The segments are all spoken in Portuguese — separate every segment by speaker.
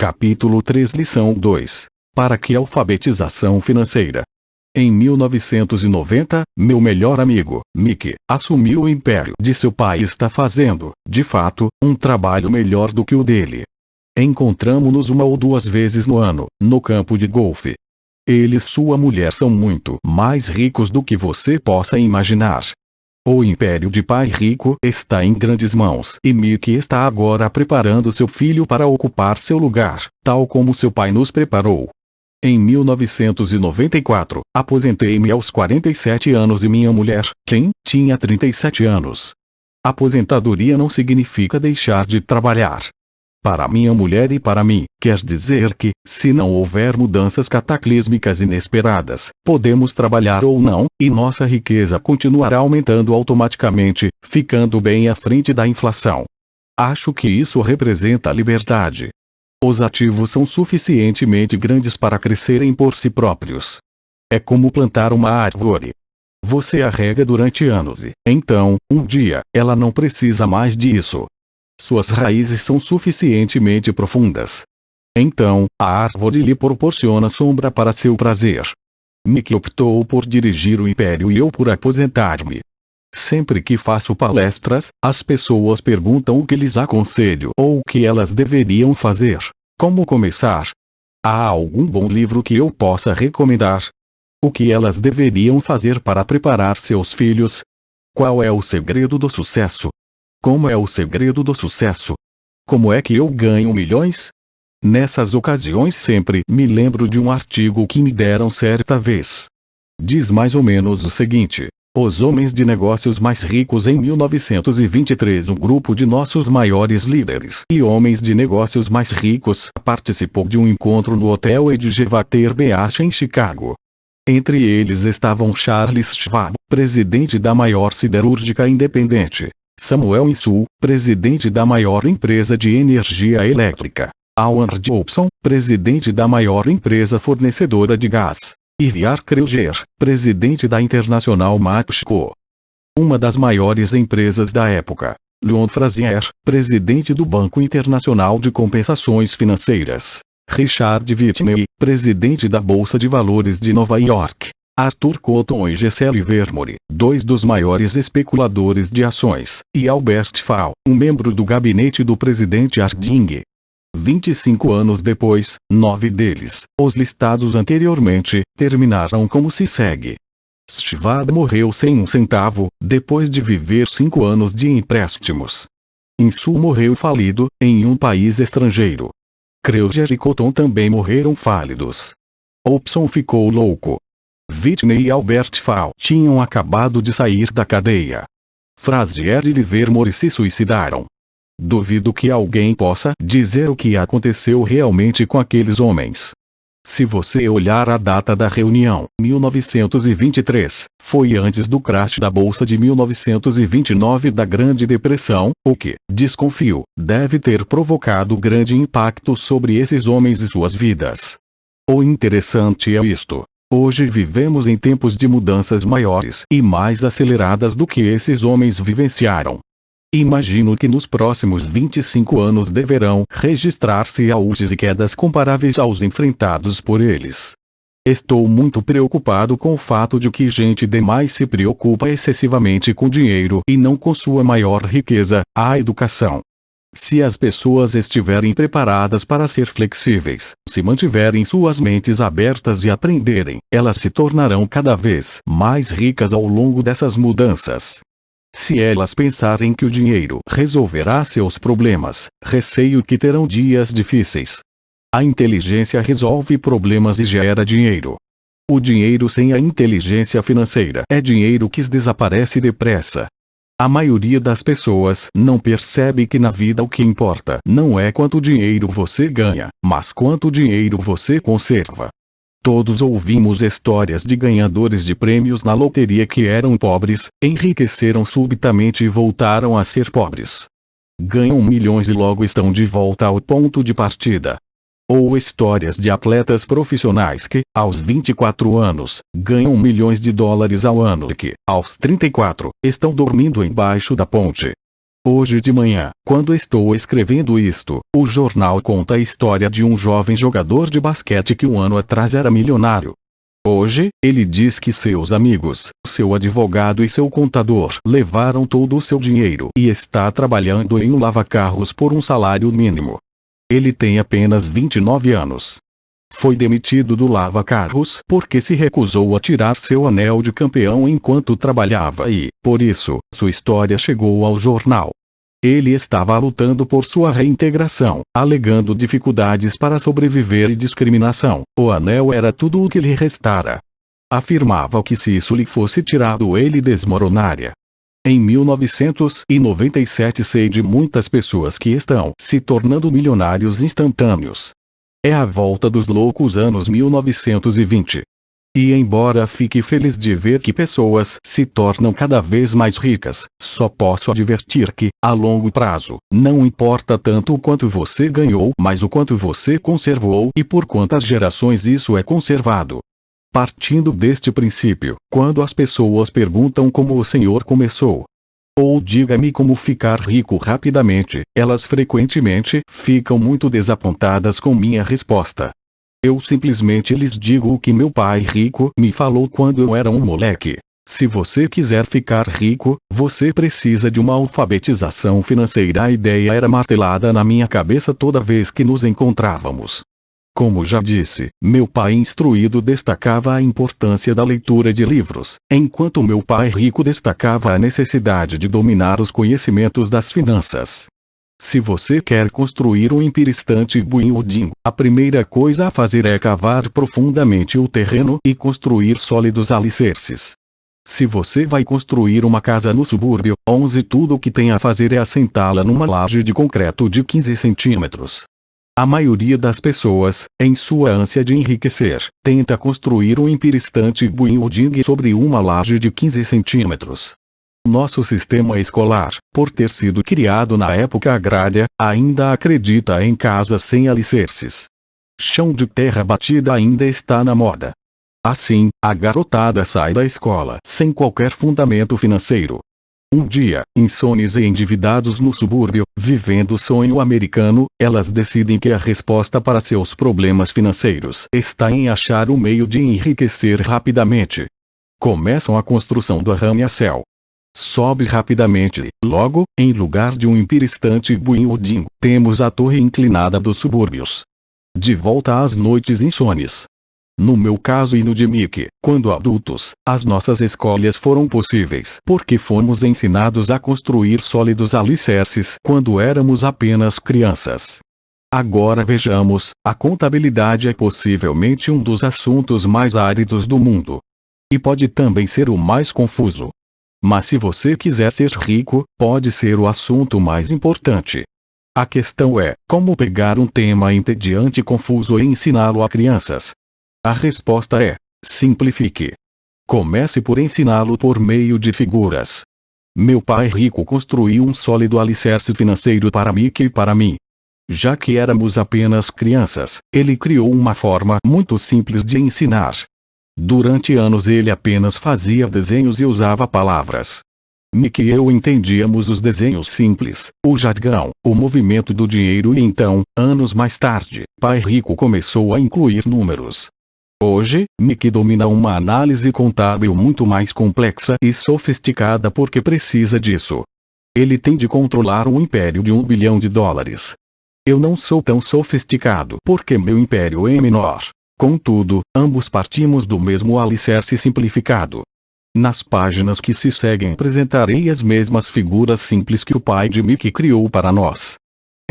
Speaker 1: Capítulo 3 Lição 2. Para que alfabetização financeira? Em 1990, meu melhor amigo, Mickey, assumiu o império de seu pai e está fazendo, de fato, um trabalho melhor do que o dele. Encontramo-nos uma ou duas vezes no ano, no campo de golfe. Ele e sua mulher são muito mais ricos do que você possa imaginar. O império de pai rico está em grandes mãos e Mickey está agora preparando seu filho para ocupar seu lugar, tal como seu pai nos preparou. Em 1994, aposentei-me aos 47 anos e minha mulher, Kim, tinha 37 anos. Aposentadoria não significa deixar de trabalhar. Para minha mulher e para mim, quer dizer que, se não houver mudanças cataclísmicas inesperadas, podemos trabalhar ou não, e nossa riqueza continuará aumentando automaticamente, ficando bem à frente da inflação. Acho que isso representa a liberdade. Os ativos são suficientemente grandes para crescerem por si próprios. É como plantar uma árvore. Você a rega durante anos e, então, um dia, ela não precisa mais disso. Suas raízes são suficientemente profundas. Então, a árvore lhe proporciona sombra para seu prazer. Mickey optou por dirigir o império e eu por aposentar-me. Sempre que faço palestras, as pessoas perguntam o que lhes aconselho ou o que elas deveriam fazer. Como começar? Há algum bom livro que eu possa recomendar? O que elas deveriam fazer para preparar seus filhos? Qual é o segredo do sucesso? Como é o segredo do sucesso? Como é que eu ganho milhões? Nessas ocasiões sempre me lembro de um artigo que me deram certa vez. Diz mais ou menos o seguinte: os homens de negócios mais ricos em 1923. Um grupo de nossos maiores líderes e homens de negócios mais ricos participou de um encontro no Hotel Edgewater Beach em Chicago. Entre eles estavam Charles Schwab, presidente da maior siderúrgica independente; Samuel Insull, presidente da maior empresa de energia elétrica; Howard Jobson, presidente da maior empresa fornecedora de gás; e V.R. Kreuger, presidente da International Matchco, uma das maiores empresas da época; Leon Frazier, presidente do Banco Internacional de Compensações Financeiras; Richard Whitney, presidente da Bolsa de Valores de Nova York; Arthur Cotton e Gisele Livermore, dois dos maiores especuladores de ações, e Albert Fall, um membro do gabinete do presidente Harding. 25 anos depois, 9 deles, os listados anteriormente, terminaram como se segue. Schwab morreu sem um centavo, depois de viver 5 anos de empréstimos. Insull morreu falido, em um país estrangeiro. Kreuger e Cotton também morreram falidos. Jobson ficou louco. Whitney e Albert Fall tinham acabado de sair da cadeia. Frazier e Livermore se suicidaram. Duvido que alguém possa dizer o que aconteceu realmente com aqueles homens. Se você olhar a data da reunião, 1923, foi antes do crash da Bolsa de 1929 da Grande Depressão, o que, desconfio, deve ter provocado grande impacto sobre esses homens e suas vidas. O interessante é isto. Hoje vivemos em tempos de mudanças maiores e mais aceleradas do que esses homens vivenciaram. Imagino que nos próximos 25 anos deverão registrar-se altos e quedas comparáveis aos enfrentados por eles. Estou muito preocupado com o fato de que gente demais se preocupa excessivamente com dinheiro e não com sua maior riqueza, a educação. Se as pessoas estiverem preparadas para ser flexíveis, se mantiverem suas mentes abertas e aprenderem, elas se tornarão cada vez mais ricas ao longo dessas mudanças. Se elas pensarem que o dinheiro resolverá seus problemas, receio que terão dias difíceis. A inteligência resolve problemas e gera dinheiro. O dinheiro sem a inteligência financeira é dinheiro que desaparece depressa. A maioria das pessoas não percebe que na vida o que importa não é quanto dinheiro você ganha, mas quanto dinheiro você conserva. Todos ouvimos histórias de ganhadores de prêmios na loteria que eram pobres, enriqueceram subitamente e voltaram a ser pobres. Ganham milhões e logo estão de volta ao ponto de partida. Ou histórias de atletas profissionais que, aos 24 anos, ganham milhões de dólares ao ano e que, aos 34, estão dormindo embaixo da ponte. Hoje de manhã, quando estou escrevendo isto, o jornal conta a história de um jovem jogador de basquete que um ano atrás era milionário. Hoje, ele diz que seus amigos, seu advogado e seu contador levaram todo o seu dinheiro e está trabalhando em um lava-carros por um salário mínimo. Ele tem apenas 29 anos. Foi demitido do lava-carros porque se recusou a tirar seu anel de campeão enquanto trabalhava e, por isso, sua história chegou ao jornal. Ele estava lutando por sua reintegração, alegando dificuldades para sobreviver e discriminação. O anel era tudo o que lhe restara. Afirmava que se isso lhe fosse tirado ele desmoronaria. Em 1997 sei de muitas pessoas que estão se tornando milionários instantâneos. É a volta dos loucos anos 1920. E embora fique feliz de ver que pessoas se tornam cada vez mais ricas, só posso advertir que, a longo prazo, não importa tanto o quanto você ganhou, mas o quanto você conservou e por quantas gerações isso é conservado. Partindo deste princípio, quando as pessoas perguntam como o senhor começou, ou diga-me como ficar rico rapidamente, elas frequentemente ficam muito desapontadas com minha resposta. Eu simplesmente lhes digo o que meu pai rico me falou quando eu era um moleque. Se você quiser ficar rico, você precisa de uma alfabetização financeira. A ideia era martelada na minha cabeça toda vez que nos encontrávamos. Como já disse, meu pai instruído destacava a importância da leitura de livros, enquanto meu pai rico destacava a necessidade de dominar os conhecimentos das finanças. Se você quer construir um empiristante building, a primeira coisa a fazer é cavar profundamente o terreno e construir sólidos alicerces. Se você vai construir uma casa no subúrbio 11, tudo o que tem a fazer é assentá-la numa laje de concreto de 15 centímetros. A maioria das pessoas, em sua ânsia de enriquecer, tenta construir um empiristante building sobre uma laje de 15 centímetros. Nosso sistema escolar, por ter sido criado na época agrária, ainda acredita em casas sem alicerces. Chão de terra batida ainda está na moda. Assim, a garotada sai da escola sem qualquer fundamento financeiro. Um dia, insones e endividados no subúrbio, vivendo o sonho americano, elas decidem que a resposta para seus problemas financeiros está em achar um meio de enriquecer rapidamente. Começam a construção do arranha-céu. Sobe rapidamente. Logo, em lugar de um empiristante building, temos a torre inclinada dos subúrbios. De volta às noites insones. No meu caso e no de Mickey, quando adultos, as nossas escolhas foram possíveis porque fomos ensinados a construir sólidos alicerces quando éramos apenas crianças. Agora vejamos, a contabilidade é possivelmente um dos assuntos mais áridos do mundo. E pode também ser o mais confuso. Mas se você quiser ser rico, pode ser o assunto mais importante. A questão é, como pegar um tema entediante e confuso e ensiná-lo a crianças? A resposta é, simplifique. Comece por ensiná-lo por meio de figuras. Meu pai rico construiu um sólido alicerce financeiro para Mickey e para mim. Já que éramos apenas crianças, ele criou uma forma muito simples de ensinar. Durante anos ele apenas fazia desenhos e usava palavras. Mickey e eu entendíamos os desenhos simples, o jargão, o movimento do dinheiro e então, anos mais tarde, pai rico começou a incluir números. Hoje, Mickey domina uma análise contábil muito mais complexa e sofisticada porque precisa disso. Ele tem de controlar um império de $1 bilhão. Eu não sou tão sofisticado porque meu império é menor. Contudo, ambos partimos do mesmo alicerce simplificado. Nas páginas que se seguem apresentarei as mesmas figuras simples que o pai de Mickey criou para nós.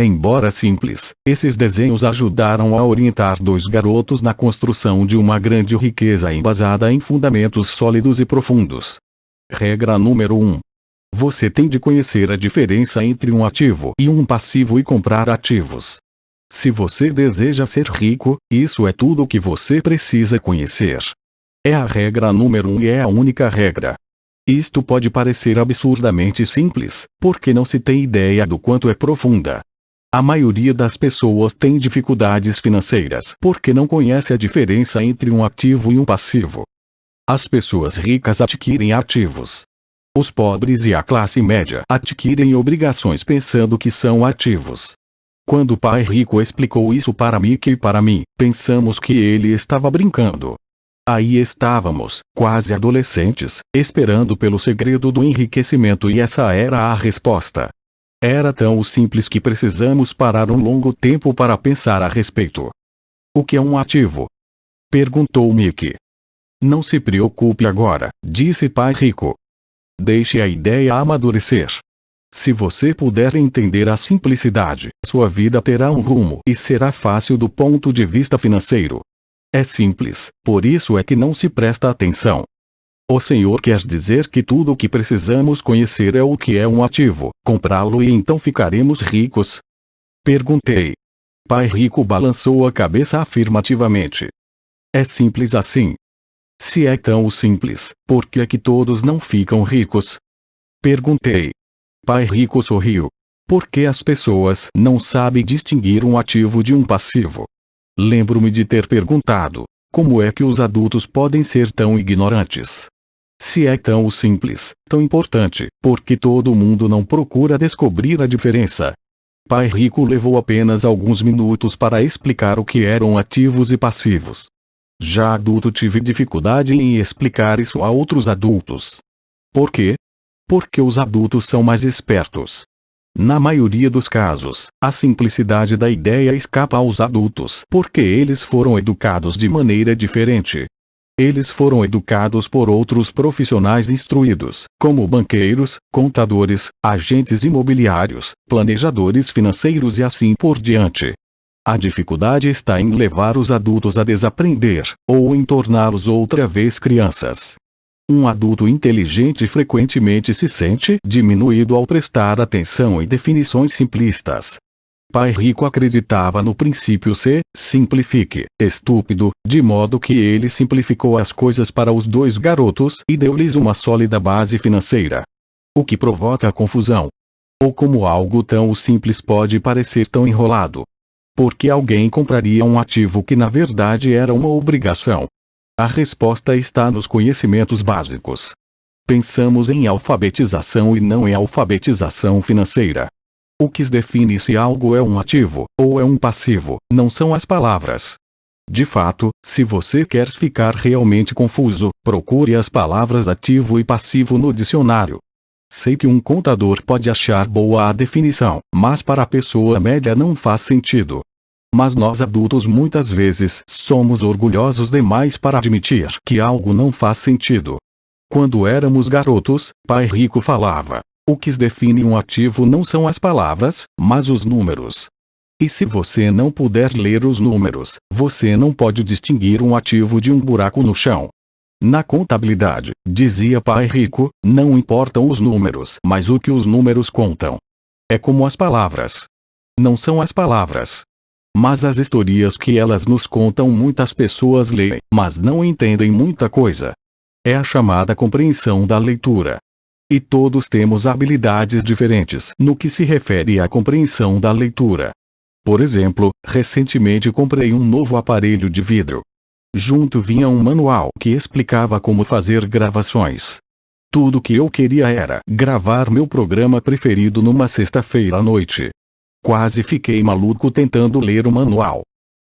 Speaker 1: Embora simples, esses desenhos ajudaram a orientar dois garotos na construção de uma grande riqueza embasada em fundamentos sólidos e profundos. Regra número 1. Você tem de conhecer a diferença entre um ativo e um passivo e comprar ativos. Se você deseja ser rico, isso é tudo o que você precisa conhecer. É a regra número 1 e é a única regra. Isto pode parecer absurdamente simples, porque não se tem ideia do quanto é profunda. A maioria das pessoas tem dificuldades financeiras porque não conhece a diferença entre um ativo e um passivo. As pessoas ricas adquirem ativos. Os pobres e a classe média adquirem obrigações pensando que são ativos. Quando o pai rico explicou isso para Mickey e para mim, pensamos que ele estava brincando. Aí estávamos, quase adolescentes, esperando pelo segredo do enriquecimento e essa era a resposta. Era tão simples que precisamos parar um longo tempo para pensar a respeito. O que é um ativo? Perguntou Mickey. Não se preocupe agora, disse pai rico. Deixe a ideia amadurecer. Se você puder entender a simplicidade, sua vida terá um rumo e será fácil do ponto de vista financeiro. É simples, por isso é que não se presta atenção. O Senhor quer dizer que tudo o que precisamos conhecer é o que é um ativo, comprá-lo e então ficaremos ricos? Perguntei. Pai rico balançou a cabeça afirmativamente. É simples assim. Se é tão simples, por que é que todos não ficam ricos? Perguntei. Pai rico sorriu. Porque as pessoas não sabem distinguir um ativo de um passivo. Lembro-me de ter perguntado, como é que os adultos podem ser tão ignorantes? Se é tão simples, tão importante, por que todo mundo não procura descobrir a diferença? Pai rico levou apenas alguns minutos para explicar o que eram ativos e passivos. Já adulto tive dificuldade em explicar isso a outros adultos. Por quê? Porque os adultos são mais espertos. Na maioria dos casos, a simplicidade da ideia escapa aos adultos porque eles foram educados de maneira diferente. Eles foram educados por outros profissionais instruídos, como banqueiros, contadores, agentes imobiliários, planejadores financeiros e assim por diante. A dificuldade está em levar os adultos a desaprender, ou em torná-los outra vez crianças. Um adulto inteligente frequentemente se sente diminuído ao prestar atenção em definições simplistas. Pai rico acreditava no princípio se simplifique, estúpido, de modo que ele simplificou as coisas para os dois garotos e deu-lhes uma sólida base financeira. O que provoca confusão. Ou como algo tão simples pode parecer tão enrolado. Porque alguém compraria um ativo que na verdade era uma obrigação? A resposta está nos conhecimentos básicos. Pensamos em alfabetização e não em alfabetização financeira. O que define se algo é um ativo ou é um passivo, não são as palavras. De fato, se você quer ficar realmente confuso, procure as palavras ativo e passivo no dicionário. Sei que um contador pode achar boa a definição, mas para a pessoa média não faz sentido. Mas nós adultos muitas vezes somos orgulhosos demais para admitir que algo não faz sentido. Quando éramos garotos, pai rico falava: o que define um ativo não são as palavras, mas os números. E se você não puder ler os números, você não pode distinguir um ativo de um buraco no chão. Na contabilidade, dizia pai rico, não importam os números, mas o que os números contam. É como as palavras. Não são as palavras. Mas as historias que elas nos contam muitas pessoas leem, mas não entendem muita coisa. É a chamada compreensão da leitura. E todos temos habilidades diferentes no que se refere à compreensão da leitura. Por exemplo, recentemente comprei um novo aparelho de vidro. Junto vinha um manual que explicava como fazer gravações. Tudo que eu queria era gravar meu programa preferido numa sexta-feira à noite. Quase fiquei maluco tentando ler o manual.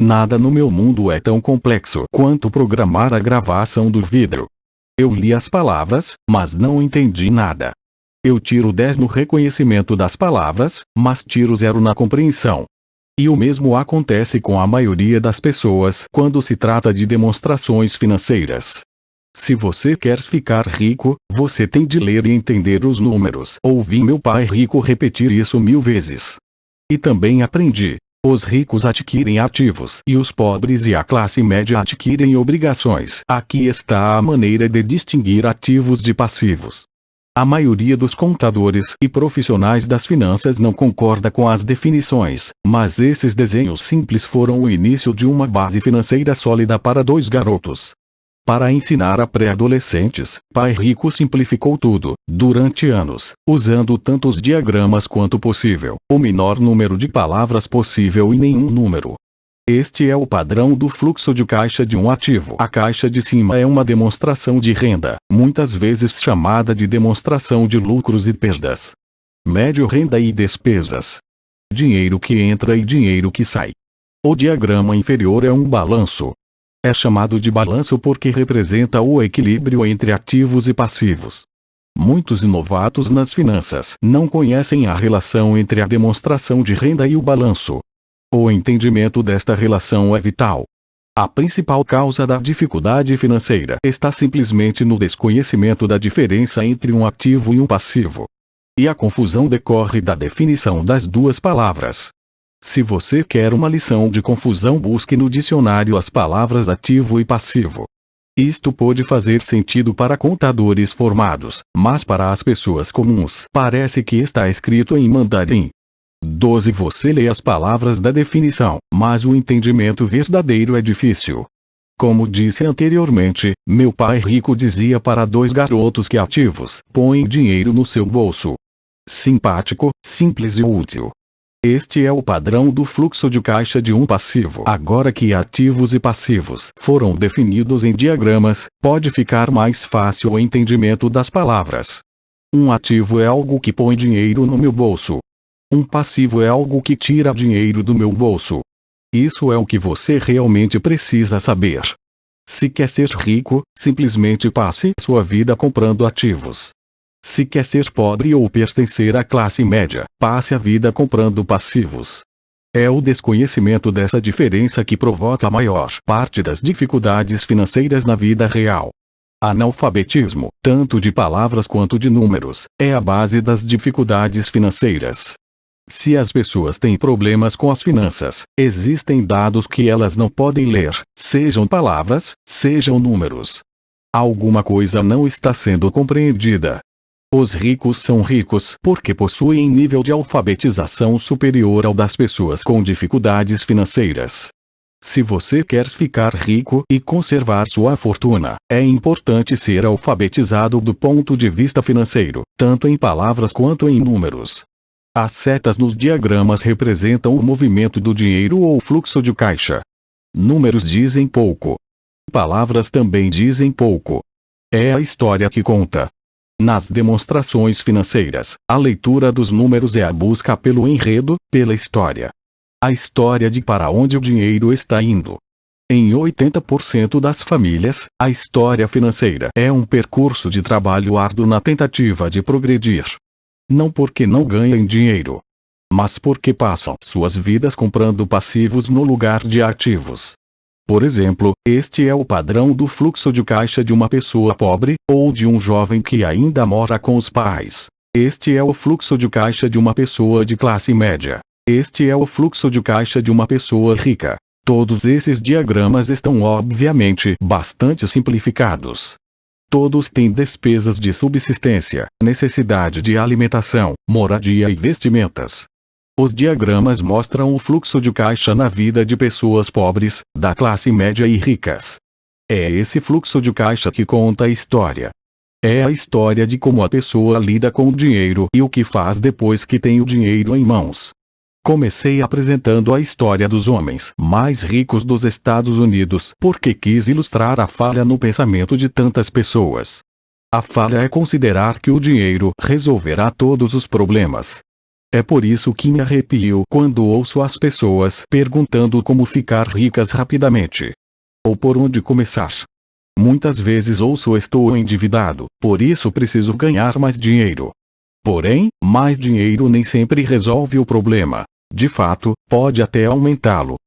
Speaker 1: Nada no meu mundo é tão complexo quanto programar a gravação do vidro. Eu li as palavras, mas não entendi nada. Eu tiro 10 no reconhecimento das palavras, mas tiro 0 na compreensão. E o mesmo acontece com a maioria das pessoas quando se trata de demonstrações financeiras. Se você quer ficar rico, você tem de ler e entender os números. Ouvi meu pai rico repetir isso 1000 vezes. E também aprendi. Os ricos adquirem ativos e os pobres e a classe média adquirem obrigações. Aqui está a maneira de distinguir ativos de passivos. A maioria dos contadores e profissionais das finanças não concorda com as definições, mas esses desenhos simples foram o início de uma base financeira sólida para dois garotos. Para ensinar a pré-adolescentes, pai rico simplificou tudo, durante anos, usando tantos diagramas quanto possível, o menor número de palavras possível e nenhum número. Este é o padrão do fluxo de caixa de um ativo. A caixa de cima é uma demonstração de renda, muitas vezes chamada de demonstração de lucros e perdas. Médio renda e despesas. Dinheiro que entra e dinheiro que sai. O diagrama inferior é um balanço. É chamado de balanço porque representa o equilíbrio entre ativos e passivos. Muitos novatos nas finanças não conhecem a relação entre a demonstração de renda e o balanço. O entendimento desta relação é vital. A principal causa da dificuldade financeira está simplesmente no desconhecimento da diferença entre um ativo e um passivo. E a confusão decorre da definição das duas palavras. Se você quer uma lição de confusão, busque no dicionário as palavras ativo e passivo. Isto pode fazer sentido para contadores formados, mas para as pessoas comuns parece que está escrito em mandarim. 12. Você lê as palavras da definição, mas o entendimento verdadeiro é difícil. Como disse anteriormente, meu pai rico dizia para dois garotos que ativos põem dinheiro no seu bolso. Simpático, simples e útil. Este é o padrão do fluxo de caixa de um passivo. Agora que ativos e passivos foram definidos em diagramas, pode ficar mais fácil o entendimento das palavras. Um ativo é algo que põe dinheiro no meu bolso. Um passivo é algo que tira dinheiro do meu bolso. Isso é o que você realmente precisa saber. Se quer ser rico, simplesmente passe sua vida comprando ativos. Se quer ser pobre ou pertencer à classe média, passe a vida comprando passivos. É o desconhecimento dessa diferença que provoca a maior parte das dificuldades financeiras na vida real. Analfabetismo, tanto de palavras quanto de números, é a base das dificuldades financeiras. Se as pessoas têm problemas com as finanças, existem dados que elas não podem ler, sejam palavras, sejam números. Alguma coisa não está sendo compreendida. Os ricos são ricos porque possuem nível de alfabetização superior ao das pessoas com dificuldades financeiras. Se você quer ficar rico e conservar sua fortuna, é importante ser alfabetizado do ponto de vista financeiro, tanto em palavras quanto em números. As setas nos diagramas representam o movimento do dinheiro ou fluxo de caixa. Números dizem pouco. Palavras também dizem pouco. É a história que conta. Nas demonstrações financeiras, a leitura dos números é a busca pelo enredo, pela história. A história de para onde o dinheiro está indo. Em 80% das famílias, a história financeira é um percurso de trabalho árduo na tentativa de progredir. Não porque não ganhem dinheiro, mas porque passam suas vidas comprando passivos no lugar de ativos. Por exemplo, este é o padrão do fluxo de caixa de uma pessoa pobre, ou de um jovem que ainda mora com os pais. Este é o fluxo de caixa de uma pessoa de classe média. Este é o fluxo de caixa de uma pessoa rica. Todos esses diagramas estão obviamente bastante simplificados. Todos têm despesas de subsistência, necessidade de alimentação, moradia e vestimentas. Os diagramas mostram o fluxo de caixa na vida de pessoas pobres, da classe média e ricas. É esse fluxo de caixa que conta a história. É a história de como a pessoa lida com o dinheiro e o que faz depois que tem o dinheiro em mãos. Comecei apresentando a história dos homens mais ricos dos Estados Unidos porque quis ilustrar a falha no pensamento de tantas pessoas. A falha é considerar que o dinheiro resolverá todos os problemas. É por isso que me arrepio quando ouço as pessoas perguntando como ficar ricas rapidamente. Ou por onde começar. Muitas vezes ouço estou endividado, por isso preciso ganhar mais dinheiro. Porém, mais dinheiro nem sempre resolve o problema. De fato, pode até aumentá-lo.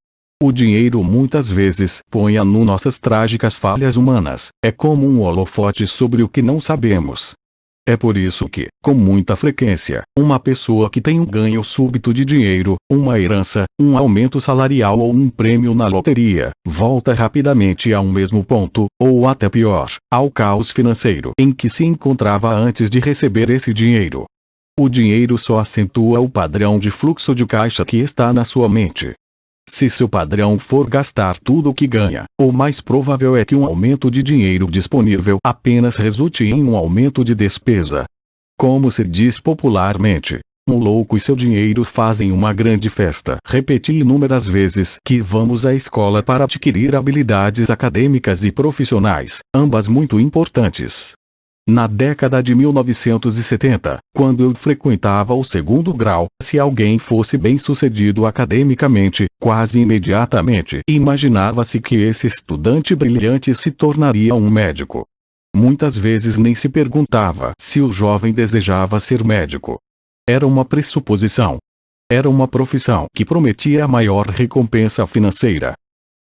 Speaker 1: O dinheiro muitas vezes põe a nu nossas trágicas falhas humanas, é como um holofote sobre o que não sabemos. É por isso que, com muita frequência, uma pessoa que tem um ganho súbito de dinheiro, uma herança, um aumento salarial ou um prêmio na loteria, volta rapidamente ao mesmo ponto, ou até pior, ao caos financeiro em que se encontrava antes de receber esse dinheiro. O dinheiro só acentua o padrão de fluxo de caixa que está na sua mente. Se seu padrão for gastar tudo o que ganha, o mais provável é que um aumento de dinheiro disponível apenas resulte em um aumento de despesa. Como se diz popularmente, Um louco e seu dinheiro fazem uma grande festa. Repeti inúmeras vezes que vamos à escola para adquirir habilidades acadêmicas e profissionais, ambas muito importantes. Na década de 1970, quando eu frequentava o segundo grau, se alguém fosse bem-sucedido academicamente, quase imediatamente imaginava-se que esse estudante brilhante se tornaria um médico. Muitas vezes nem se perguntava se o jovem desejava ser médico. Era uma pressuposição. Era uma profissão que prometia a maior recompensa financeira.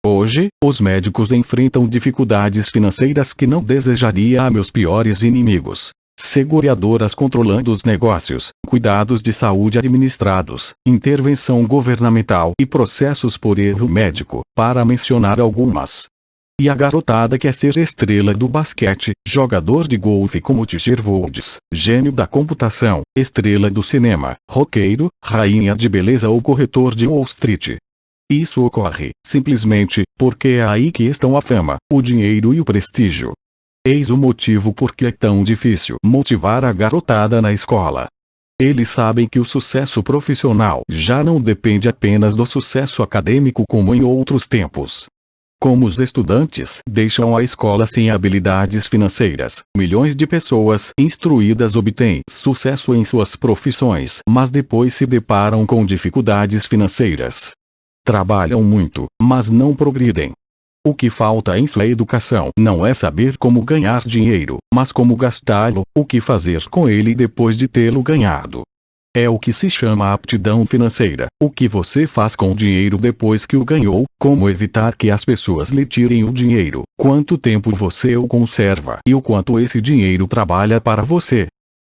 Speaker 1: Hoje, os médicos enfrentam dificuldades financeiras que não desejaria a meus piores inimigos. Seguradoras controlando os negócios, cuidados de saúde administrados, intervenção governamental e processos por erro médico, para mencionar algumas. E a garotada quer ser estrela do basquete, jogador de golfe como Tiger Woods, gênio da computação, estrela do cinema, roqueiro, rainha de beleza ou corretor de Wall Street. Isso ocorre, simplesmente, porque é aí que estão a fama, o dinheiro e o prestígio. Eis o motivo por que é tão difícil motivar a garotada na escola. Eles sabem que o sucesso profissional já não depende apenas do sucesso acadêmico como em outros tempos. Como os estudantes deixam a escola sem habilidades financeiras, milhões de pessoas instruídas obtêm sucesso em suas profissões, mas depois se deparam com dificuldades financeiras. Trabalham muito, mas não progridem. O que falta em sua educação não é saber como ganhar dinheiro, mas como gastá-lo, o que fazer com ele depois de tê-lo ganhado. É o que se chama aptidão financeira, o que você faz com o dinheiro depois que o ganhou, como evitar que as pessoas lhe tirem o dinheiro, quanto tempo você o conserva e o quanto esse dinheiro trabalha para você.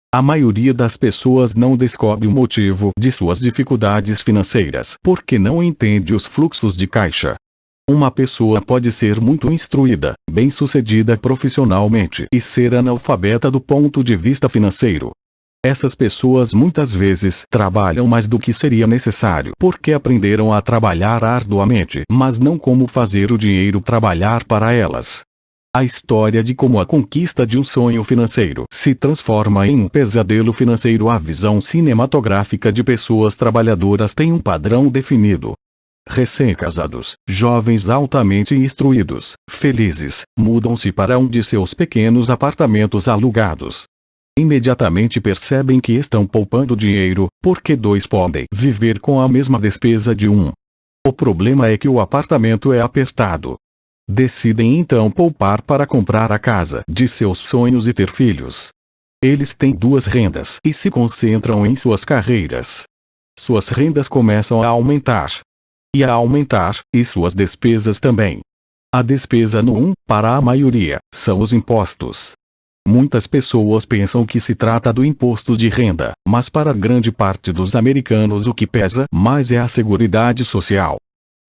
Speaker 1: A maioria das pessoas não descobre o motivo de suas dificuldades financeiras porque não entende os fluxos de caixa. Uma pessoa pode ser muito instruída, bem-sucedida profissionalmente e ser analfabeta do ponto de vista financeiro. Essas pessoas muitas vezes trabalham mais do que seria necessário porque aprenderam a trabalhar arduamente, mas não como fazer o dinheiro trabalhar para elas. A história de como a conquista de um sonho financeiro se transforma em um pesadelo financeiro. A visão cinematográfica de pessoas trabalhadoras tem um padrão definido. Recém-casados, jovens altamente instruídos, felizes, mudam-se para um de seus pequenos apartamentos alugados. Imediatamente percebem que estão poupando dinheiro, porque dois podem viver com a mesma despesa de um. O problema é que o apartamento é apertado. Decidem então poupar para comprar a casa de seus sonhos e ter filhos. Eles têm duas rendas e se concentram em suas carreiras. Suas rendas começam a aumentar. E a aumentar, e suas despesas também. A despesa para a maioria, são os impostos. Muitas pessoas pensam que se trata do imposto de renda, mas para grande parte dos americanos o que pesa mais é a Seguridade Social.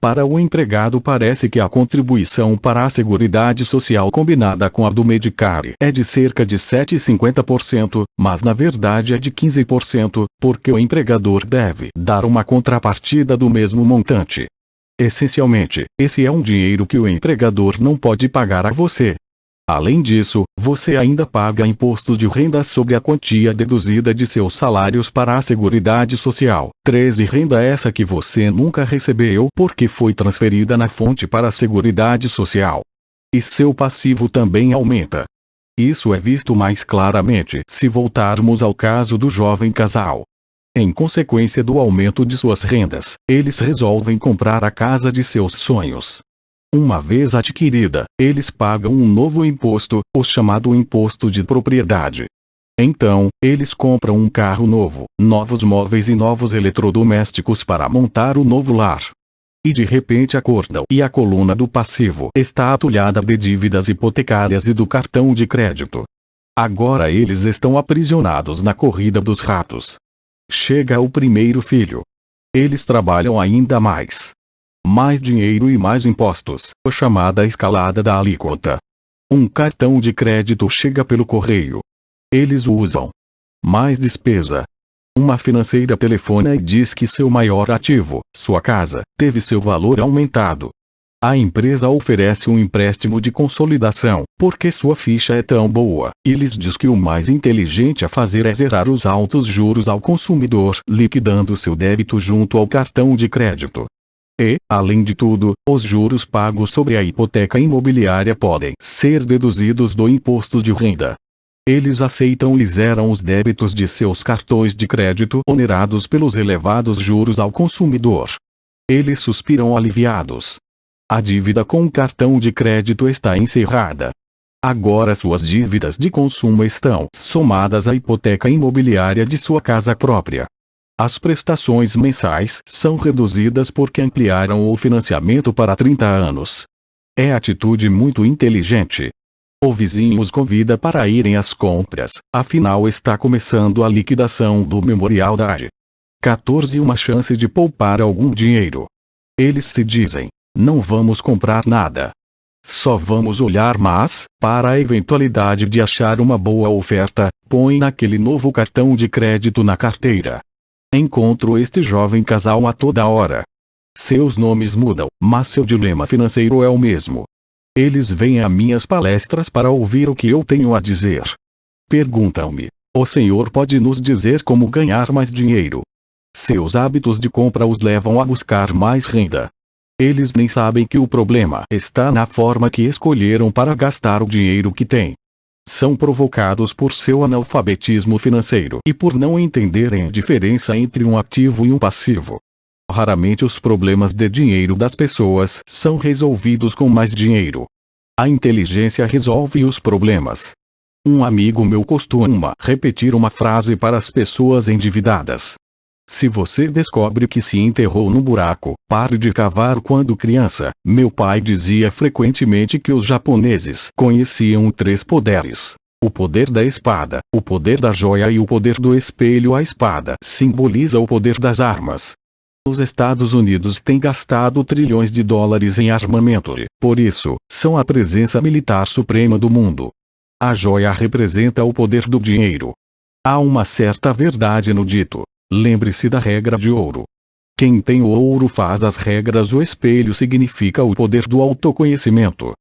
Speaker 1: Para o empregado parece que a contribuição para a Seguridade Social combinada com a do Medicare é de cerca de 7,50%, mas na verdade é de 15%, porque o empregador deve dar uma contrapartida do mesmo montante. Essencialmente, esse é um dinheiro que o empregador não pode pagar a você. Além disso, você ainda paga imposto de renda sobre a quantia deduzida de seus salários para a Seguridade Social. 13 renda essa que você nunca recebeu porque foi transferida na fonte para a Seguridade Social. E seu passivo também aumenta. Isso é visto mais claramente se voltarmos ao caso do jovem casal. Em consequência do aumento de suas rendas, eles resolvem comprar a casa de seus sonhos. Uma vez adquirida, eles pagam um novo imposto, o chamado imposto de propriedade. Então, eles compram um carro novo, novos móveis e novos eletrodomésticos para montar o novo lar. E de repente acordam e a coluna do passivo está atulhada de dívidas hipotecárias e do cartão de crédito. Agora eles estão aprisionados na corrida dos ratos. Chega o primeiro filho. Eles trabalham ainda mais. Mais dinheiro e mais impostos, a chamada escalada da alíquota. Um cartão de crédito chega pelo correio. Eles o usam. Mais despesa. Uma financeira telefona e diz que seu maior ativo, sua casa, teve seu valor aumentado. A empresa oferece um empréstimo de consolidação, porque sua ficha é tão boa, e lhes diz que o mais inteligente a fazer é zerar os altos juros ao consumidor, liquidando seu débito junto ao cartão de crédito. E, além de tudo, os juros pagos sobre a hipoteca imobiliária podem ser deduzidos do imposto de renda. Eles aceitam e zeram os débitos de seus cartões de crédito onerados pelos elevados juros ao consumidor. Eles suspiram aliviados. A dívida com o cartão de crédito está encerrada. Agora suas dívidas de consumo estão somadas à hipoteca imobiliária de sua casa própria. As prestações mensais são reduzidas porque ampliaram o financiamento para 30 anos. É atitude muito inteligente. O vizinho os convida para irem às compras, afinal está começando a liquidação do Memorial Day. 14 Uma chance de poupar algum dinheiro. Eles se dizem: não vamos comprar nada. Só vamos olhar, mas, para a eventualidade de achar uma boa oferta, põe naquele novo cartão de crédito na carteira. Encontro este jovem casal a toda hora. Seus nomes mudam, mas seu dilema financeiro é o mesmo. Eles vêm a minhas palestras para ouvir o que eu tenho a dizer. Perguntam-me: o senhor pode nos dizer como ganhar mais dinheiro? Seus hábitos de compra os levam a buscar mais renda. Eles nem sabem que o problema está na forma que escolheram para gastar o dinheiro que têm. São provocados por seu analfabetismo financeiro e por não entenderem a diferença entre um ativo e um passivo. Raramente os problemas de dinheiro das pessoas são resolvidos com mais dinheiro. A inteligência resolve os problemas. Um amigo meu costuma repetir uma frase para as pessoas endividadas: se você descobre que se enterrou num buraco, pare de cavar. Quando criança, meu pai dizia frequentemente que os japoneses conheciam 3 poderes: o poder da espada, o poder da joia e o poder do espelho. A espada simboliza o poder das armas. Os Estados Unidos têm gastado trilhões de dólares em armamento e, por isso, são a presença militar suprema do mundo. A joia representa o poder do dinheiro. Há uma certa verdade no dito: lembre-se da regra de ouro. Quem tem o ouro faz as regras. O espelho significa o poder do autoconhecimento.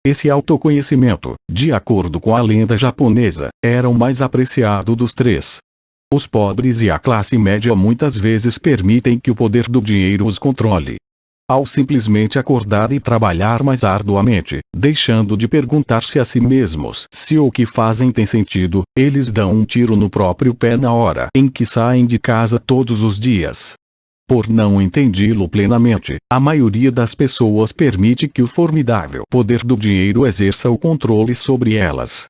Speaker 1: Esse autoconhecimento, de acordo com a lenda japonesa, era o mais apreciado dos 3. Os pobres e a classe média muitas vezes permitem que o poder do dinheiro os controle. Ao simplesmente acordar e trabalhar mais arduamente, deixando de perguntar-se a si mesmos se o que fazem tem sentido, eles dão um tiro no próprio pé na hora em que saem de casa todos os dias. Por não entendê-lo plenamente, a maioria das pessoas permite que o formidável poder do dinheiro exerça o controle sobre elas.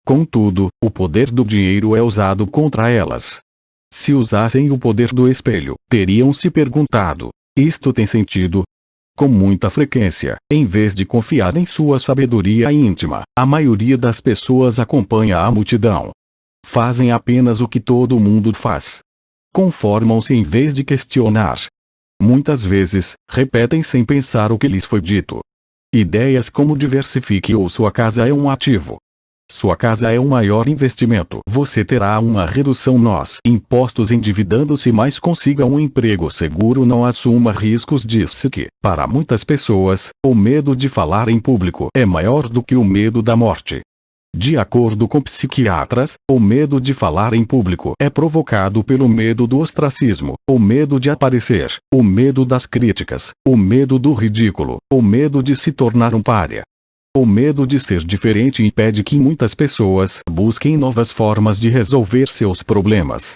Speaker 1: Contudo, o poder do dinheiro é usado contra elas. Se usassem o poder do espelho, teriam se perguntado: isto tem sentido? Com muita frequência, em vez de confiar em sua sabedoria íntima, a maioria das pessoas acompanha a multidão. Fazem apenas o que todo mundo faz. Conformam-se em vez de questionar. Muitas vezes, repetem sem pensar o que lhes foi dito. Ideias como diversifique ou sua casa é um ativo. Sua casa é o maior investimento. Você terá uma redução nos impostos endividando-se, mas consiga um emprego seguro. Não assuma riscos. Diz-se que, para muitas pessoas, o medo de falar em público é maior do que o medo da morte. De acordo com psiquiatras, o medo de falar em público é provocado pelo medo do ostracismo, o medo de aparecer, o medo das críticas, o medo do ridículo, o medo de se tornar um pária. O medo de ser diferente impede que muitas pessoas busquem novas formas de resolver seus problemas.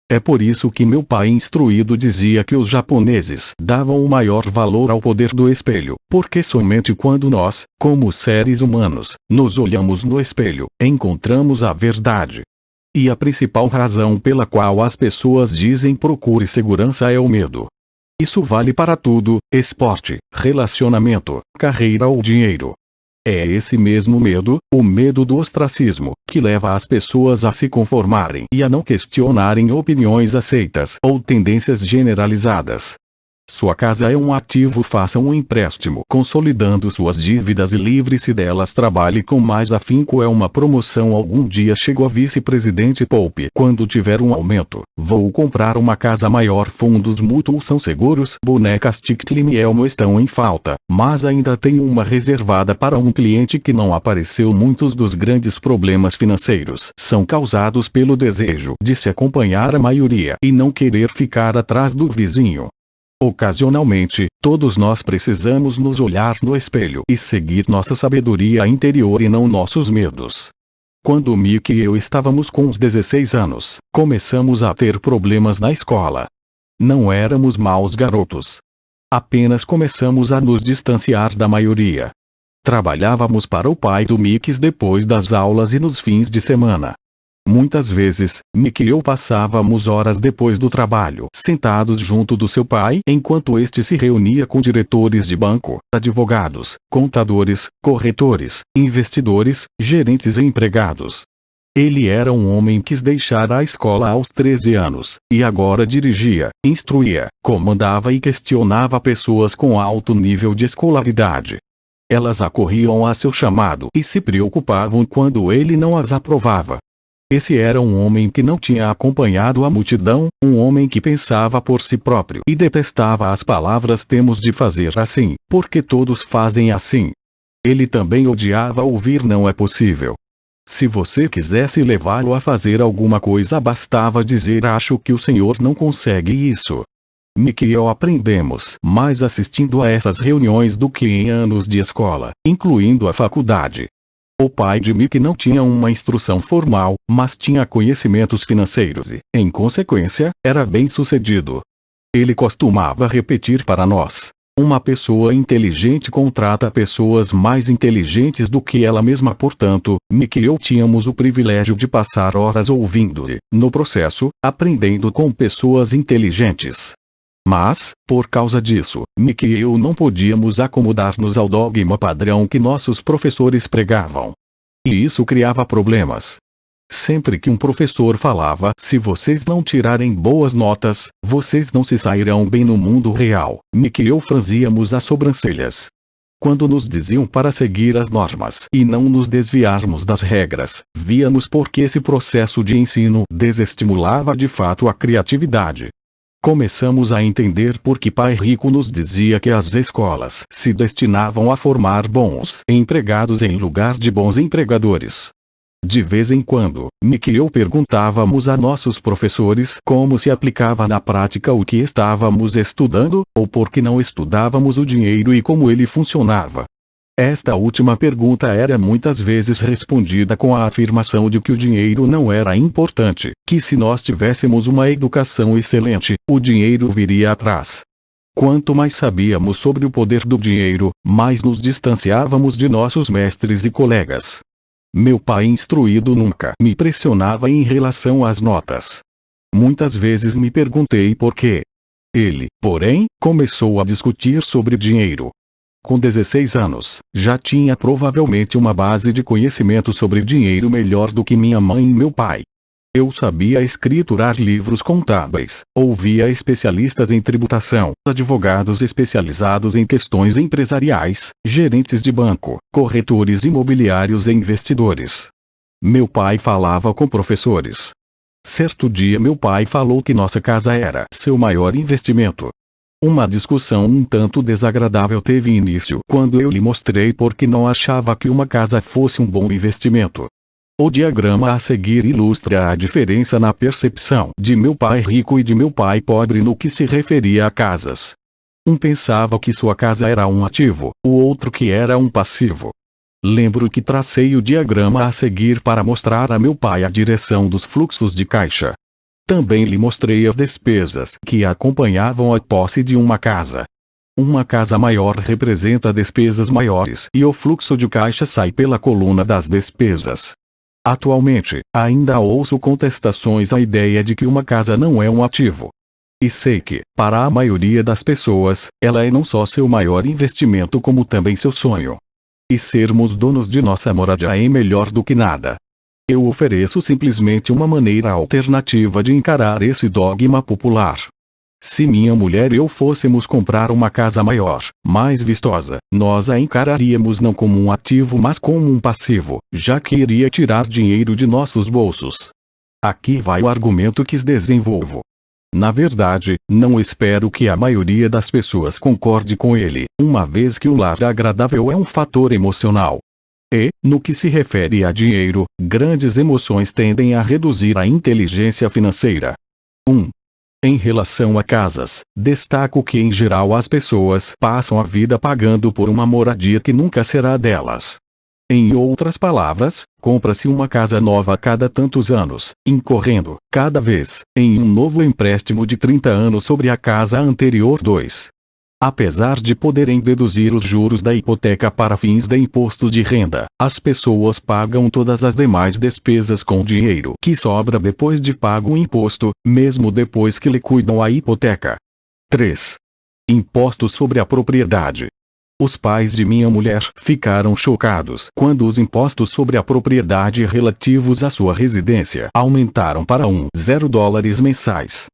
Speaker 1: É por isso que meu pai instruído dizia que os japoneses davam o maior valor ao poder do espelho, porque somente quando nós, como seres humanos, nos olhamos no espelho, encontramos a verdade. E a principal razão pela qual as pessoas dizem procure segurança é o medo. Isso vale para tudo: esporte, relacionamento, carreira ou dinheiro. É esse mesmo medo, o medo do ostracismo, que leva as pessoas a se conformarem e a não questionarem opiniões aceitas ou tendências generalizadas. Sua casa é um ativo, faça um empréstimo consolidando suas dívidas e livre-se delas, trabalhe com mais afinco, é uma promoção, algum dia chegou a vice-presidente, poupe quando tiver um aumento, vou comprar uma casa maior, fundos mútuos são seguros, bonecas Tic-Tac e Elmo estão em falta, mas ainda tenho uma reservada para um cliente que não apareceu. Muitos dos grandes problemas financeiros são causados pelo desejo de se acompanhar a maioria e não querer ficar atrás do vizinho. Ocasionalmente, todos nós precisamos nos olhar no espelho e seguir nossa sabedoria interior e não nossos medos. Quando Mick e eu estávamos com uns 16 anos, começamos a ter problemas na escola. Não éramos maus garotos. Apenas começamos a nos distanciar da maioria. Trabalhávamos para o pai do Mick depois das aulas e nos fins de semana. Muitas vezes, Mick e eu passávamos horas depois do trabalho sentados junto do seu pai enquanto este se reunia com diretores de banco, advogados, contadores, corretores, investidores, gerentes e empregados. Ele era um homem que quis deixar a escola aos 13 anos, e agora dirigia, instruía, comandava e questionava pessoas com alto nível de escolaridade. Elas acorriam a seu chamado e se preocupavam quando ele não as aprovava. Esse era um homem que não tinha acompanhado a multidão, um homem que pensava por si próprio e detestava as palavras "temos de fazer assim, porque todos fazem assim". Ele também odiava ouvir "não é possível". Se você quisesse levá-lo a fazer alguma coisa, bastava dizer "acho que o senhor não consegue isso". Mick e eu aprendemos mais assistindo a essas reuniões do que em anos de escola, incluindo a faculdade. O pai de Mick não tinha uma instrução formal, mas tinha conhecimentos financeiros e, em consequência, era bem-sucedido. Ele costumava repetir para nós: uma pessoa inteligente contrata pessoas mais inteligentes do que ela mesma. Portanto, Mick e eu tínhamos o privilégio de passar horas ouvindo e, no processo, aprendendo com pessoas inteligentes. Mas, por causa disso, Mick e eu não podíamos acomodar-nos ao dogma padrão que nossos professores pregavam. E isso criava problemas. Sempre que um professor falava: se vocês não tirarem boas notas, vocês não se sairão bem no mundo real, Mick e eu franzíamos as sobrancelhas. Quando nos diziam para seguir as normas e não nos desviarmos das regras, víamos por que esse processo de ensino desestimulava de fato a criatividade. Começamos a entender por que Pai Rico nos dizia que as escolas se destinavam a formar bons empregados em lugar de bons empregadores. De vez em quando, Mick e eu perguntávamos a nossos professores como se aplicava na prática o que estávamos estudando, ou por que não estudávamos o dinheiro e como ele funcionava. Esta última pergunta era muitas vezes respondida com a afirmação de que o dinheiro não era importante, que se nós tivéssemos uma educação excelente, o dinheiro viria atrás. Quanto mais sabíamos sobre o poder do dinheiro, mais nos distanciávamos de nossos mestres e colegas. Meu pai instruído nunca me pressionava em relação às notas. Muitas vezes me perguntei por quê. Ele, porém, começou a discutir sobre dinheiro. Com 16 anos, já tinha provavelmente uma base de conhecimento sobre dinheiro melhor do que minha mãe e meu pai. Eu sabia escriturar livros contábeis, ouvia especialistas em tributação, advogados especializados em questões empresariais, gerentes de banco, corretores imobiliários e investidores. Meu pai falava com professores. Certo dia meu pai falou que nossa casa era seu maior investimento. Uma discussão um tanto desagradável teve início quando eu lhe mostrei por que não achava que uma casa fosse um bom investimento. O diagrama a seguir ilustra a diferença na percepção de meu pai rico e de meu pai pobre no que se referia a casas. Um pensava que sua casa era um ativo, o outro que era um passivo. Lembro que tracei o diagrama a seguir para mostrar a meu pai a direção dos fluxos de caixa. Também lhe mostrei as despesas que acompanhavam a posse de uma casa. Uma casa maior representa despesas maiores e o fluxo de caixa sai pela coluna das despesas. Atualmente, ainda ouço contestações à ideia de que uma casa não é um ativo. E sei que, para a maioria das pessoas, ela é não só seu maior investimento como também seu sonho. E sermos donos de nossa moradia é melhor do que nada. Eu ofereço simplesmente uma maneira alternativa de encarar esse dogma popular. Se minha mulher e eu fôssemos comprar uma casa maior, mais vistosa, nós a encararíamos não como um ativo mas como um passivo, já que iria tirar dinheiro de nossos bolsos. Aqui vai o argumento que desenvolvo. Na verdade, não espero que a maioria das pessoas concorde com ele, uma vez que o lar agradável é um fator emocional. E, no que se refere a dinheiro, grandes emoções tendem a reduzir a inteligência financeira. 1. Em relação a casas, destaco que em geral as pessoas passam a vida pagando por uma moradia que nunca será delas. Em outras palavras, compra-se uma casa nova a cada tantos anos, incorrendo, cada vez, em um novo empréstimo de 30 anos sobre a casa anterior. 2. Apesar de poderem deduzir os juros da hipoteca para fins de imposto de renda, as pessoas pagam todas as demais despesas com o dinheiro que sobra depois de pago o imposto, mesmo depois que liquidam a hipoteca. 3. Imposto sobre a propriedade. Os pais de minha mulher ficaram chocados quando os impostos sobre a propriedade relativos à sua residência aumentaram para $10 mensais.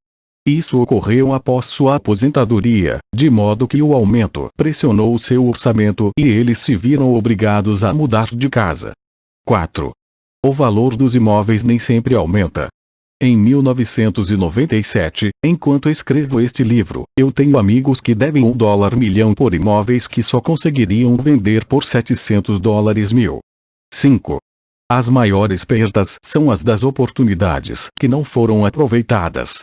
Speaker 1: Isso ocorreu após sua aposentadoria, de modo que o aumento pressionou o seu orçamento e eles se viram obrigados a mudar de casa. 4. O valor dos imóveis nem sempre aumenta. Em 1997, enquanto escrevo este livro, eu tenho amigos que devem $1 milhão por imóveis que só conseguiriam vender por $700 mil. 5. As maiores perdas são as das oportunidades que não foram aproveitadas.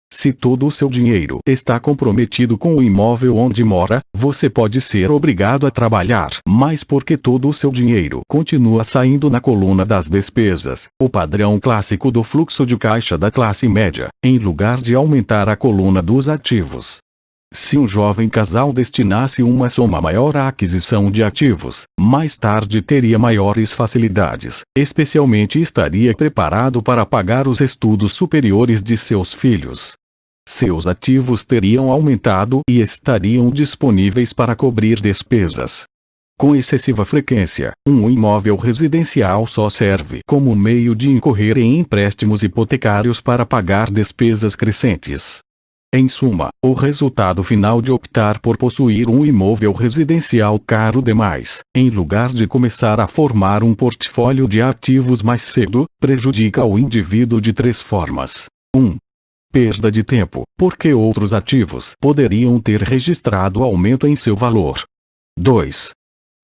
Speaker 1: Se todo o seu dinheiro está comprometido com o imóvel onde mora, você pode ser obrigado a trabalhar mais porque todo o seu dinheiro continua saindo na coluna das despesas, o padrão clássico do fluxo de caixa da classe média, em lugar de aumentar a coluna dos ativos. Se um jovem casal destinasse uma soma maior à aquisição de ativos, mais tarde teria maiores facilidades, especialmente estaria preparado para pagar os estudos superiores de seus filhos. Seus ativos teriam aumentado e estariam disponíveis para cobrir despesas. Com excessiva frequência, um imóvel residencial só serve como meio de incorrer em empréstimos hipotecários para pagar despesas crescentes. Em suma, o resultado final de optar por possuir um imóvel residencial caro demais, em lugar de começar a formar um portfólio de ativos mais cedo, prejudica o indivíduo de 3 formas. 1. Perda de tempo, porque outros ativos poderiam ter registrado aumento em seu valor. 2.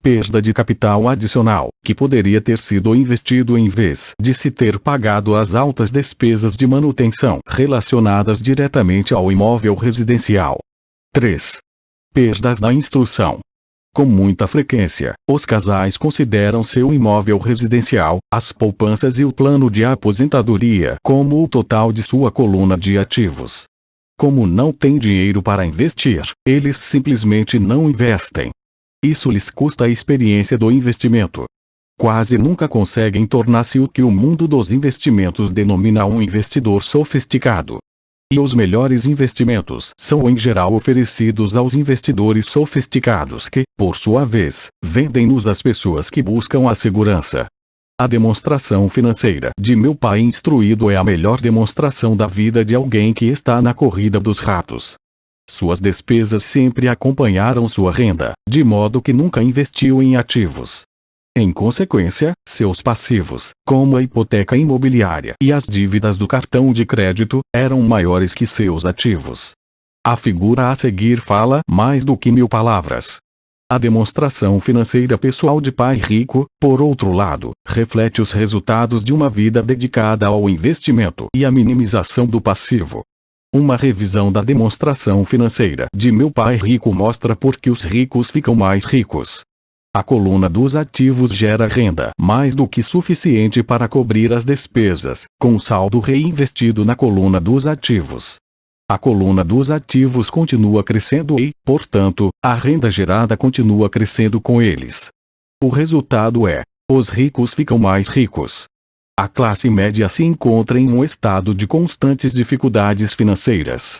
Speaker 1: Perda de capital adicional, que poderia ter sido investido em vez de se ter pagado as altas despesas de manutenção relacionadas diretamente ao imóvel residencial. 3. Perdas na instrução. Com muita frequência, os casais consideram seu imóvel residencial, as poupanças e o plano de aposentadoria como o total de sua coluna de ativos. Como não têm dinheiro para investir, eles simplesmente não investem. Isso lhes custa a experiência do investimento. Quase nunca conseguem tornar-se o que o mundo dos investimentos denomina um investidor sofisticado. E os melhores investimentos são em geral oferecidos aos investidores sofisticados que, por sua vez, vendem-nos às pessoas que buscam a segurança. A demonstração financeira de meu pai instruído é a melhor demonstração da vida de alguém que está na corrida dos ratos. Suas despesas sempre acompanharam sua renda, de modo que nunca investiu em ativos. Em consequência, seus passivos, como a hipoteca imobiliária e as dívidas do cartão de crédito, eram maiores que seus ativos. A figura a seguir fala mais do que 1000 palavras. A demonstração financeira pessoal de pai rico, por outro lado, reflete os resultados de uma vida dedicada ao investimento e à minimização do passivo. Uma revisão da demonstração financeira de meu pai rico mostra por que os ricos ficam mais ricos. A coluna dos ativos gera renda mais do que suficiente para cobrir as despesas, com o saldo reinvestido na coluna dos ativos. A coluna dos ativos continua crescendo e, portanto, a renda gerada continua crescendo com eles. O resultado é: os ricos ficam mais ricos. A classe média se encontra em um estado de constantes dificuldades financeiras.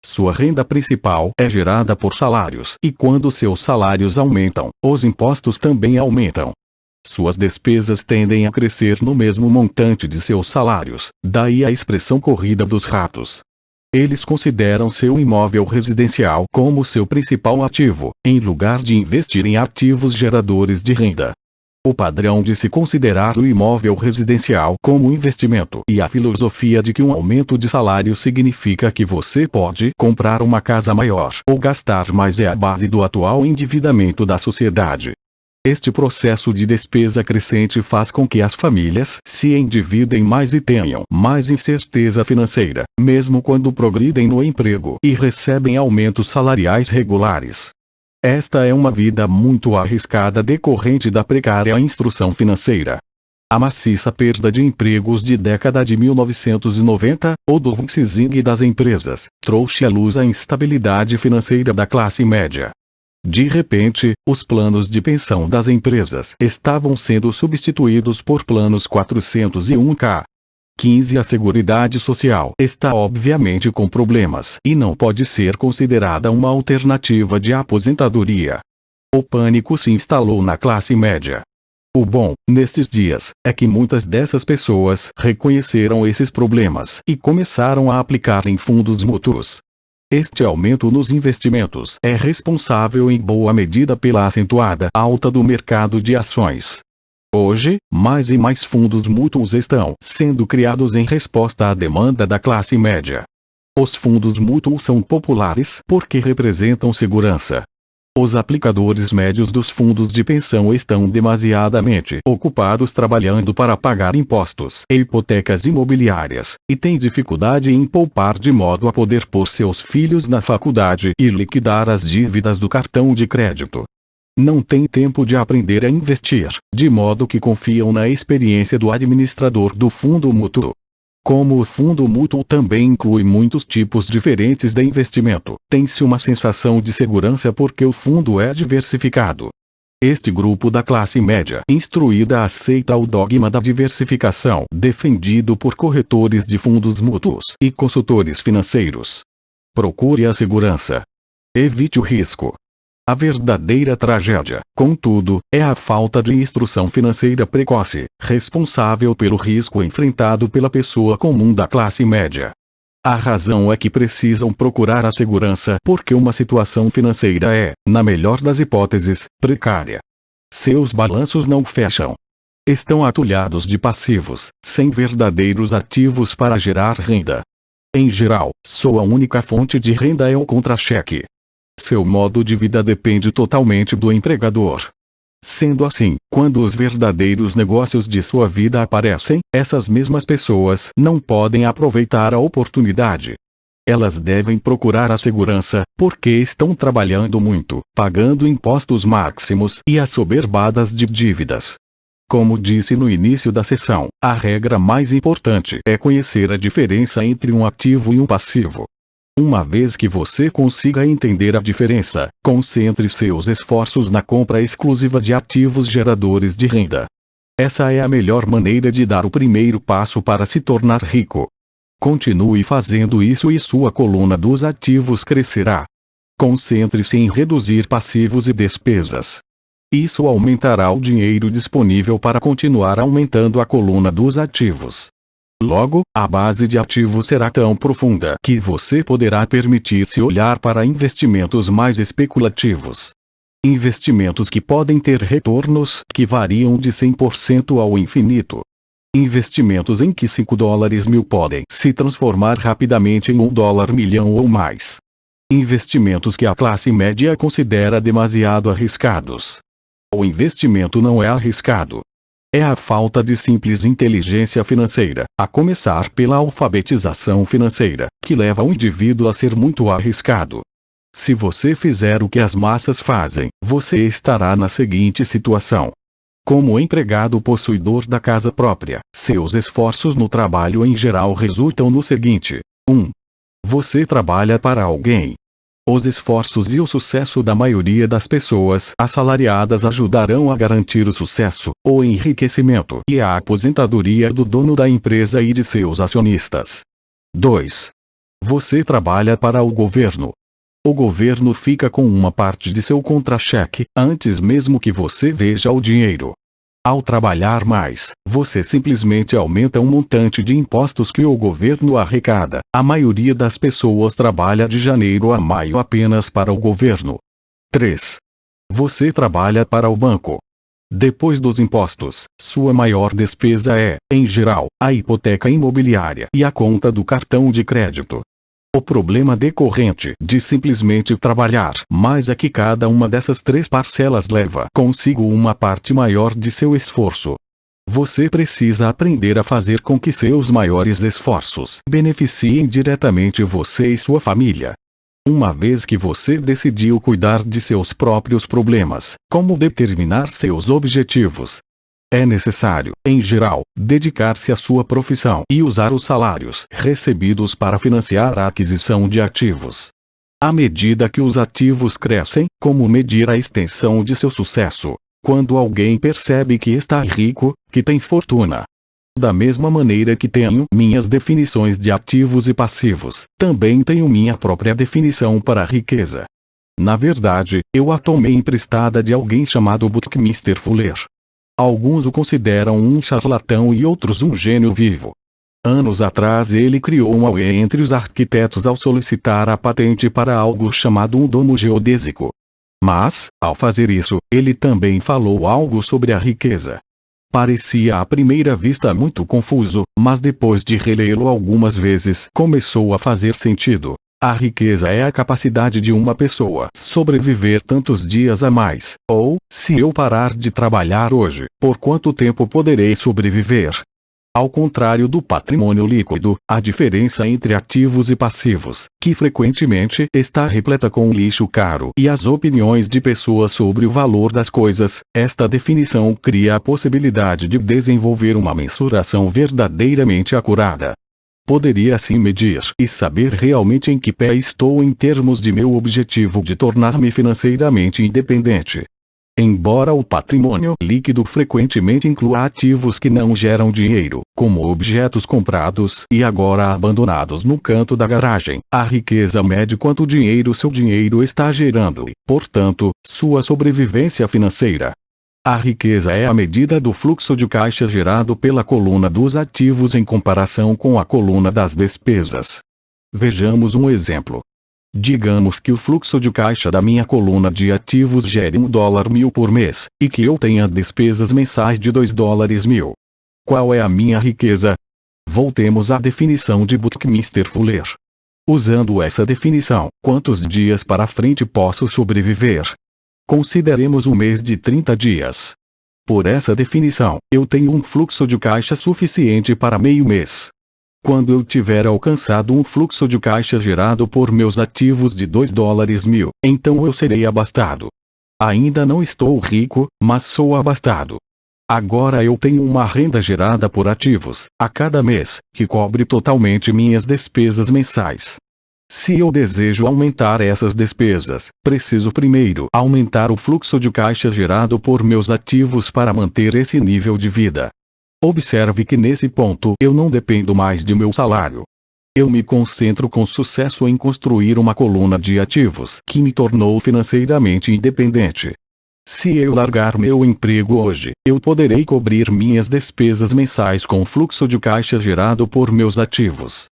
Speaker 1: Sua renda principal é gerada por salários e quando seus salários aumentam, os impostos também aumentam. Suas despesas tendem a crescer no mesmo montante de seus salários, daí a expressão corrida dos ratos. Eles consideram seu imóvel residencial como seu principal ativo, em lugar de investir em ativos geradores de renda. O padrão de se considerar o imóvel residencial como investimento e a filosofia de que um aumento de salário significa que você pode comprar uma casa maior ou gastar mais é a base do atual endividamento da sociedade. Este processo de despesa crescente faz com que as famílias se endividem mais e tenham mais incerteza financeira, mesmo quando progridem no emprego e recebem aumentos salariais regulares. Esta é uma vida muito arriscada decorrente da precária instrução financeira. A maciça perda de empregos de década de 1990, ou do downsizing das empresas, trouxe à luz a instabilidade financeira da classe média. De repente, os planos de pensão das empresas estavam sendo substituídos por planos 401k. 15. A Seguridade Social está obviamente com problemas e não pode ser considerada uma alternativa de aposentadoria. O pânico se instalou na classe média. O bom, nestes dias, é que muitas dessas pessoas reconheceram esses problemas e começaram a aplicar em fundos mútuos. Este aumento nos investimentos é responsável em boa medida pela acentuada alta do mercado de ações. Hoje, mais e mais fundos mútuos estão sendo criados em resposta à demanda da classe média. Os fundos mútuos são populares porque representam segurança. Os aplicadores médios dos fundos de pensão estão demasiadamente ocupados trabalhando para pagar impostos e hipotecas imobiliárias, e têm dificuldade em poupar de modo a poder pôr seus filhos na faculdade e liquidar as dívidas do cartão de crédito. Não têm tempo de aprender a investir, de modo que confiam na experiência do administrador do fundo mútuo. Como o fundo mútuo também inclui muitos tipos diferentes de investimento, tem-se uma sensação de segurança porque o fundo é diversificado. Este grupo da classe média instruída aceita o dogma da diversificação defendido por corretores de fundos mútuos e consultores financeiros. Procure a segurança. Evite o risco. A verdadeira tragédia, contudo, é a falta de instrução financeira precoce, responsável pelo risco enfrentado pela pessoa comum da classe média. A razão é que precisam procurar a segurança porque uma situação financeira é, na melhor das hipóteses, precária. Seus balanços não fecham. Estão atulhados de passivos, sem verdadeiros ativos para gerar renda. Em geral, sua única fonte de renda é o contra-cheque. Seu modo de vida depende totalmente do empregador. Sendo assim, quando os verdadeiros negócios de sua vida aparecem, essas mesmas pessoas não podem aproveitar a oportunidade. Elas devem procurar a segurança, porque estão trabalhando muito, pagando impostos máximos e assoberbadas de dívidas. Como disse no início da sessão, a regra mais importante é conhecer a diferença entre um ativo e um passivo. Uma vez que você consiga entender a diferença, concentre seus esforços na compra exclusiva de ativos geradores de renda. Essa é a melhor maneira de dar o primeiro passo para se tornar rico. Continue fazendo isso e sua coluna dos ativos crescerá. Concentre-se em reduzir passivos e despesas. Isso aumentará o dinheiro disponível para continuar aumentando a coluna dos ativos. Logo, a base de ativos será tão profunda que você poderá permitir-se olhar para investimentos mais especulativos. Investimentos que podem ter retornos que variam de 100% ao infinito. Investimentos em que $5.000.000 podem se transformar rapidamente em $1 milhão ou mais. Investimentos que a classe média considera demasiado arriscados. O investimento não é arriscado. É a falta de simples inteligência financeira, a começar pela alfabetização financeira, que leva o indivíduo a ser muito arriscado. Se você fizer o que as massas fazem, você estará na seguinte situação. Como empregado possuidor da casa própria, seus esforços no trabalho em geral resultam no seguinte: 1. Você trabalha para alguém. Os esforços e o sucesso da maioria das pessoas assalariadas ajudarão a garantir o sucesso, o enriquecimento e a aposentadoria do dono da empresa e de seus acionistas. 2. Você trabalha para o governo. O governo fica com uma parte de seu contra-cheque, antes mesmo que você veja o dinheiro. Ao trabalhar mais, você simplesmente aumenta o montante de impostos que o governo arrecada. A maioria das pessoas trabalha de janeiro a maio apenas para o governo. 3. Você trabalha para o banco. Depois dos impostos, sua maior despesa é, em geral, a hipoteca imobiliária e a conta do cartão de crédito. O problema decorrente de simplesmente trabalhar mais é que cada uma dessas três parcelas leva consigo uma parte maior de seu esforço. Você precisa aprender a fazer com que seus maiores esforços beneficiem diretamente você e sua família. Uma vez que você decidiu cuidar de seus próprios problemas, como determinar seus objetivos, é necessário, em geral, dedicar-se à sua profissão e usar os salários recebidos para financiar a aquisição de ativos. À medida que os ativos crescem, como medir a extensão de seu sucesso? Quando alguém percebe que está rico, que tem fortuna. Da mesma maneira que tenho minhas definições de ativos e passivos, também tenho minha própria definição para a riqueza. Na verdade, eu a tomei emprestada de alguém chamado Buckminster Fuller. Alguns o consideram um charlatão e outros um gênio vivo. Anos atrás ele criou uma UE entre os arquitetos ao solicitar a patente para algo chamado um domo geodésico. Mas, ao fazer isso, ele também falou algo sobre a riqueza. Parecia à primeira vista muito confuso, mas depois de relê-lo algumas vezes começou a fazer sentido. A riqueza é a capacidade de uma pessoa sobreviver tantos dias a mais, ou, se eu parar de trabalhar hoje, por quanto tempo poderei sobreviver? Ao contrário do patrimônio líquido, a diferença entre ativos e passivos, que frequentemente está repleta com lixo caro e as opiniões de pessoas sobre o valor das coisas, esta definição cria a possibilidade de desenvolver uma mensuração verdadeiramente acurada. Poderia assim medir e saber realmente em que pé estou em termos de meu objetivo de tornar-me financeiramente independente. Embora o patrimônio líquido frequentemente inclua ativos que não geram dinheiro, como objetos comprados e agora abandonados no canto da garagem, a riqueza mede quanto dinheiro seu dinheiro está gerando e, portanto, sua sobrevivência financeira. A riqueza é a medida do fluxo de caixa gerado pela coluna dos ativos em comparação com a coluna das despesas. Vejamos um exemplo. Digamos que o fluxo de caixa da minha coluna de ativos gere $1.000 por mês, e que eu tenha despesas mensais de $2.000. Qual é a minha riqueza? Voltemos à definição de Buckminster Fuller. Usando essa definição, quantos dias para frente posso sobreviver? Consideremos um mês de 30 dias. Por essa definição, eu tenho um fluxo de caixa suficiente para meio mês. Quando eu tiver alcançado um fluxo de caixa gerado por meus ativos de $2.000, então eu serei abastado. Ainda não estou rico, mas sou abastado. Agora eu tenho uma renda gerada por ativos, a cada mês, que cobre totalmente minhas despesas mensais. Se eu desejo aumentar essas despesas, preciso primeiro aumentar o fluxo de caixa gerado por meus ativos para manter esse nível de vida. Observe que nesse ponto eu não dependo mais de meu salário. Eu me concentro com sucesso em construir uma coluna de ativos que me tornou financeiramente independente. Se eu largar meu emprego hoje, eu poderei cobrir minhas despesas mensais com o fluxo de caixa gerado por meus ativos.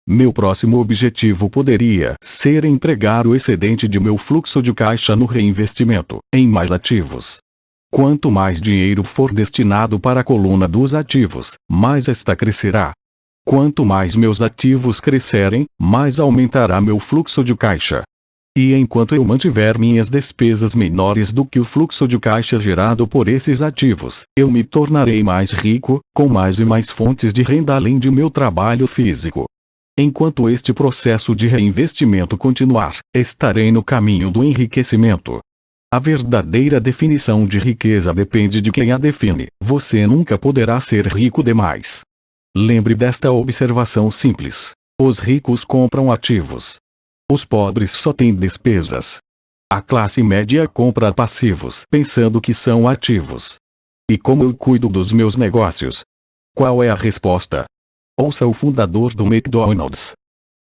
Speaker 1: Meu próximo objetivo poderia ser empregar o excedente de meu fluxo de caixa no reinvestimento, em mais ativos. Quanto mais dinheiro for destinado para a coluna dos ativos, mais esta crescerá. Quanto mais meus ativos crescerem, mais aumentará meu fluxo de caixa. E enquanto eu mantiver minhas despesas menores do que o fluxo de caixa gerado por esses ativos, eu me tornarei mais rico, com mais e mais fontes de renda além de meu trabalho físico. Enquanto este processo de reinvestimento continuar, estarei no caminho do enriquecimento. A verdadeira definição de riqueza depende de quem a define. Você nunca poderá ser rico demais. Lembre desta observação simples. Os ricos compram ativos. Os pobres só têm despesas. A classe média compra passivos pensando que são ativos. E como eu cuido dos meus negócios? Qual é a resposta? Ouça o fundador do McDonald's.